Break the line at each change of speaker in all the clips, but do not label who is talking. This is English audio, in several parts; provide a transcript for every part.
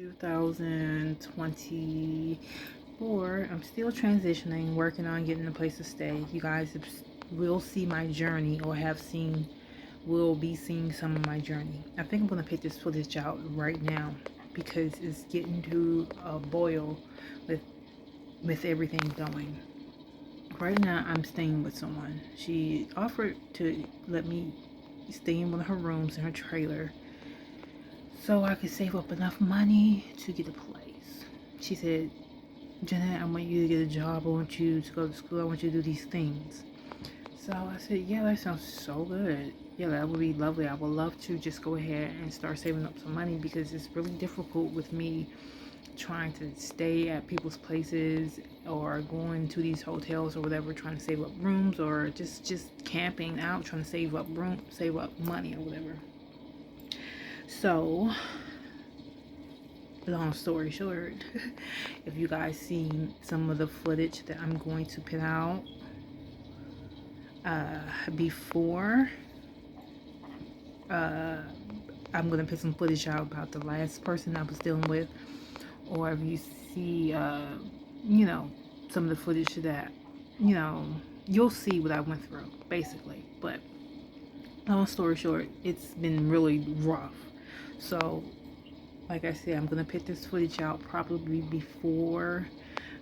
2024. I'm still transitioning, working on getting a place to stay. You guys will see my journey, or will be seeing some of my journey. I think I'm gonna pick this footage out right now because it's getting to a boil with everything going. Right now, I'm staying with someone. She offered to let me stay in one of her rooms in her trailer so I could save up enough money to get a place. She said, Jeanette, I want you to get a job. I want you to go to school. I want you to do these things. So I said, yeah, that sounds so good. Yeah, that would be lovely. I would love to just go ahead and start saving up some money because it's really difficult with me trying to stay at people's places or going to these hotels or whatever, trying to save up rooms, or just camping out, trying to save up money or whatever. So long story short, if you guys seen some of the footage that I'm going to put out before, I'm gonna put some footage out about the last person I was dealing with, or if you see you know, some of the footage that, you know, you'll see what I went through basically. But long story short, it's been really rough. So like I said, I'm gonna put this footage out probably before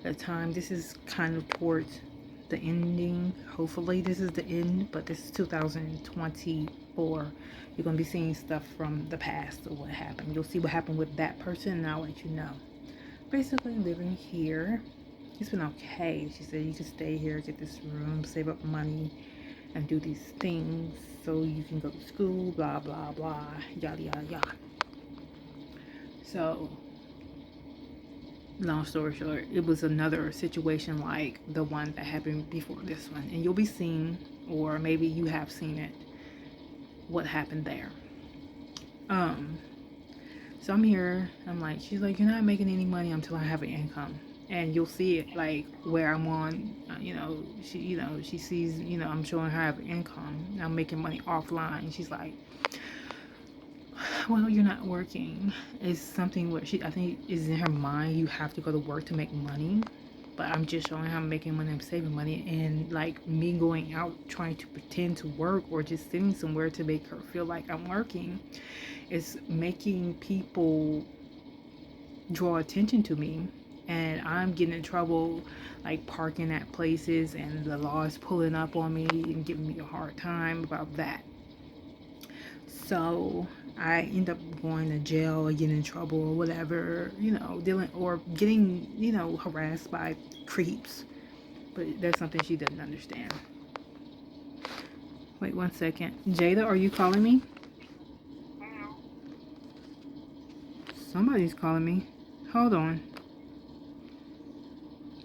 the time. This is kind of towards the ending. Hopefully this is the end, but this is 2024. You're gonna be seeing stuff from the past of what happened. You'll see what happened with that person, and I'll let you know. Basically living here, it's been okay. She said you can stay here, get this room, save up money, and do these things so you can go to school, blah blah blah, yada yada yada. So long story short, it was another situation like the one that happened before this one, and you'll be seeing, or maybe you have seen it, what happened there. So I'm here, I'm like, she's like, you're not making any money until I have an income. And you'll see it like where I'm on, she sees, I'm showing her I have an income, I'm making money offline. She's like, well, you're not working. It's something where I think is in her mind, you have to go to work to make money. But I'm just showing her I'm making money, I'm saving money, and like me going out trying to pretend to work or just sitting somewhere to make her feel like I'm working is making people draw attention to me, and I'm getting in trouble, like parking at places, and the law is pulling up on me and giving me a hard time about that. So I end up going to jail or getting in trouble or whatever, dealing or getting, harassed by creeps. But that's something she doesn't understand. Wait 1 second. Jada, are you calling me? Somebody's calling me. Hold on.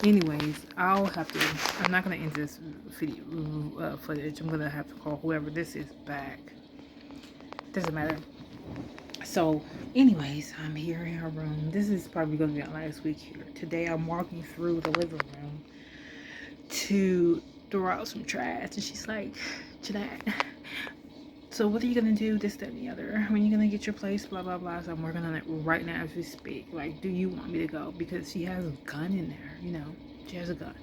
Anyways, I'm not going to end this video footage. I'm going to have to call whoever this is back. Doesn't matter. So, anyways, I'm here in her room. This is probably going to be our last week here. Today, I'm walking through the living room to throw out some trash. And she's like, Jeanette, so what are you going to do, this, that, and the other? When are you going to get your place, blah, blah, blah. So I'm working on it right now as we speak. Like, do you want me to go? Because she has a gun in there, She has a gun.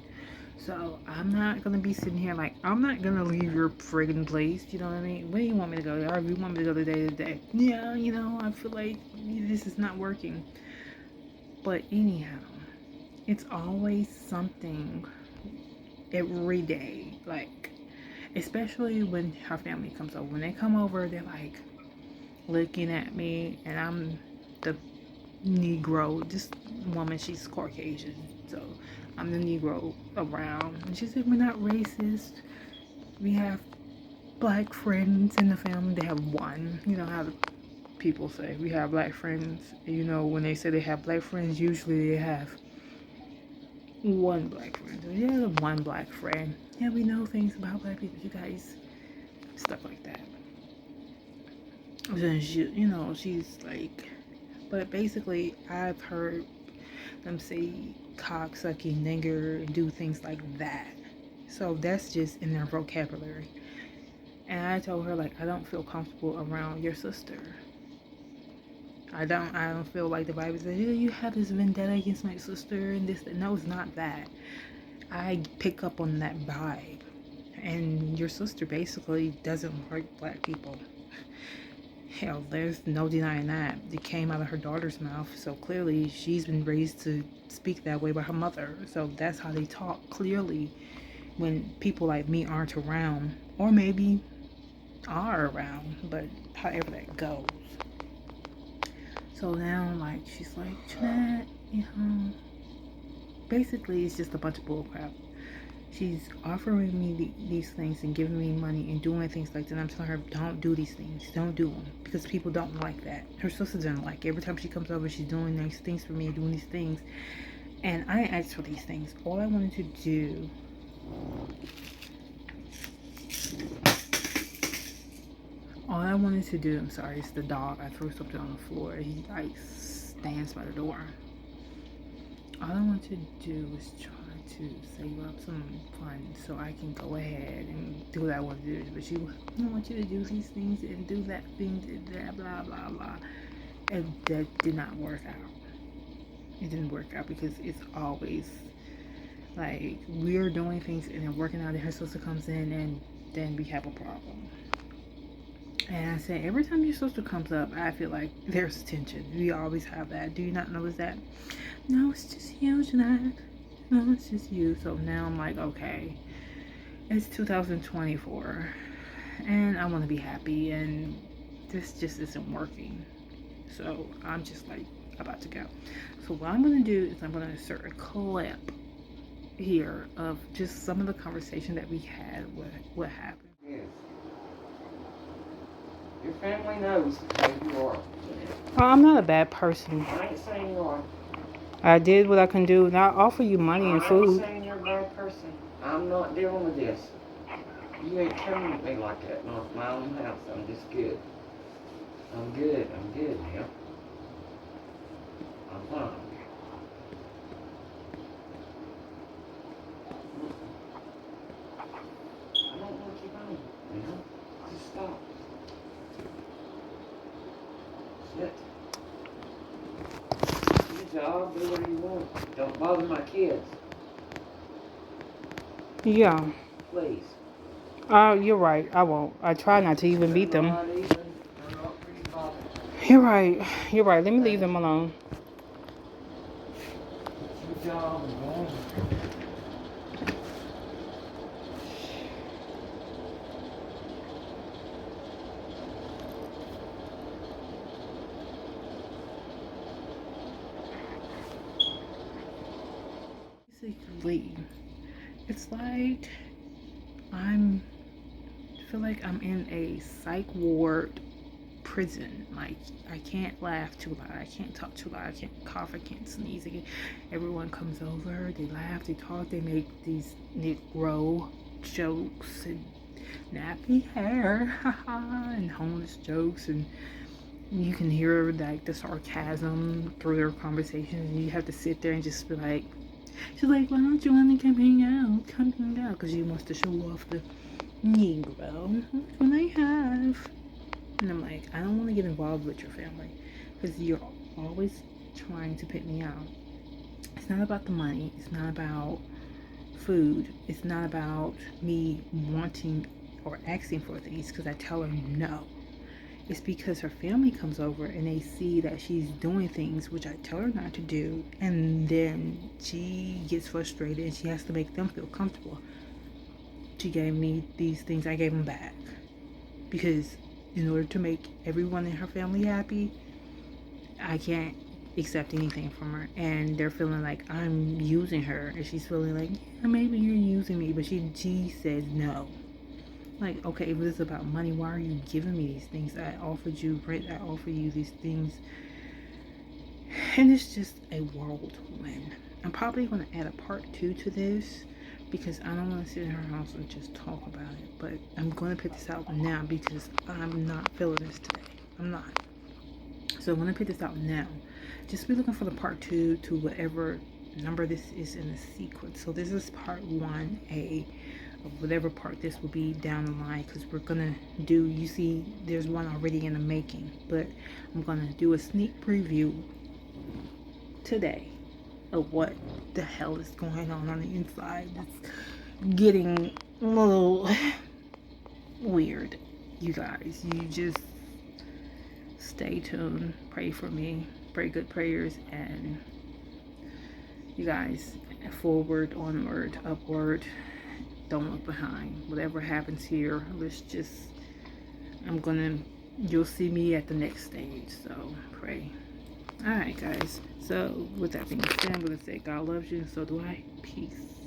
So I'm not going to be sitting here like, I'm not going to leave your friggin' place. You know what I mean? Where do you want me to go? Or you want me to go today to day? Yeah, I feel like this is not working. But anyhow, it's always something every day. Like, especially when her family comes over. When they come over, they're like looking at me, and I'm the Negro. This woman, she's Caucasian, so I'm the Negro around. And she said, we're not racist. We have black friends in the family. They have one. How people say we have black friends. When they say they have black friends, usually they have one black friend. So yeah, one black friend. Yeah, we know things about black people, you guys. Stuff like that. Then she's like, but basically, I've heard them say cocksucking, nigger, and do things like that. So that's just in their vocabulary. And I told her, like, I don't feel comfortable around your sister. I don't feel like the Bible says, yeah, you have this vendetta against my sister and this. No, it's not that. I pick up on that vibe. And your sister basically doesn't like black people. Hell, there's no denying that. It came out of her daughter's mouth, so clearly she's been raised to speak that way by her mother. So that's how they talk clearly when people like me aren't around, or maybe are around, but however that goes. So now, like, she's like, Jeanette, basically it's just a bunch of bullcrap. She's offering me these things and giving me money and doing things like that. And I'm telling her, don't do these things. Don't do them. Because people don't like that. Her sister doesn't like it. Every time she comes over, she's doing nice things for me and doing these things. And I didn't ask for these things. All I wanted to do... I'm sorry, it's the dog. I threw something on the floor. He, like, stands by the door. All I want to do is try to save up some funds so I can go ahead and do what I want to do. But I want you to do these things and do that thing, blah, blah, blah. And that did not work out. It didn't work out because it's always like we're doing things and they're working out and her sister comes in and then we have a problem. And I said, every time your sister comes up, I feel like there's tension. We always have that. Do you not notice that? No, it's just you, Jeanette. No, it's just you. So now I'm like, okay, it's 2024 and I want to be happy and this just isn't working. So I'm just like about to go. So what I'm going to do is I'm going to insert a clip here of just some of the conversation that we had with what happened.
Yes. Your family knows who you are.
I'm not a bad person.
I ain't saying you are.
I did what I can do. And I offer you money and food.
I ain't saying you're a bad person. I'm not dealing with this. You ain't coming at me like that. Not my own house. I'm just good. I'm good now. I'm fine. I don't want you home, Just stop. Sit. Do your job, do whatever you want. Don't bother my kids.
Yeah.
Please.
You're right. I won't. I try not to even beat them.
They're not pretty bothered.
You're right. You're right. Let me leave them alone.
It's your job and go on.
Basically, it's like feel like I'm in a psych ward prison. Like, I can't laugh too loud, I can't talk too loud, I can't cough, I can't sneeze again. Everyone comes over, they laugh, they talk, they make these Negro jokes and nappy hair, and homeless jokes, and you can hear like the sarcasm through their conversations, and you have to sit there and just be like, she's like, why don't you want to come hang out? Because she wants to show off the Negro. What I have. And I'm like, I don't want to get involved with your family because you're always trying to put me out. It's not about the money. It's not about food. It's not about me wanting or asking for things because I tell her no. It's because her family comes over and they see that she's doing things which I tell her not to do, and then she gets frustrated and she has to make them feel comfortable. She gave me these things, I gave them back because in order to make everyone in her family happy, I can't accept anything from her, and they're feeling like I'm using her, and she's feeling like, yeah, maybe you're using me, but she says no. Like, okay, if it's about money, why are you giving me these things? I offered you rent, I offer you these things, and it's just a whirlwind. I'm probably going to add a part 2 to this because I don't want to sit in her house and just talk about it, but I'm going to put this out now because I'm not feeling this today. I'm not. So I'm going to put this out now. Just be looking for the part 2 to whatever number this is in the sequence. So this is part 1A whatever part this will be down the line, because we're gonna do, you see there's one already in the making, but I'm gonna do a sneak preview today of what the hell is going on the inside. It's getting a little weird, you guys. You just stay tuned, pray for me, pray good prayers, and you guys, forward, onward, upward, don't look behind. Whatever happens here, let's just, you'll see me at the next stage, so pray. Alright guys, so with that being said, I'm going to say God loves you and so do I. Peace.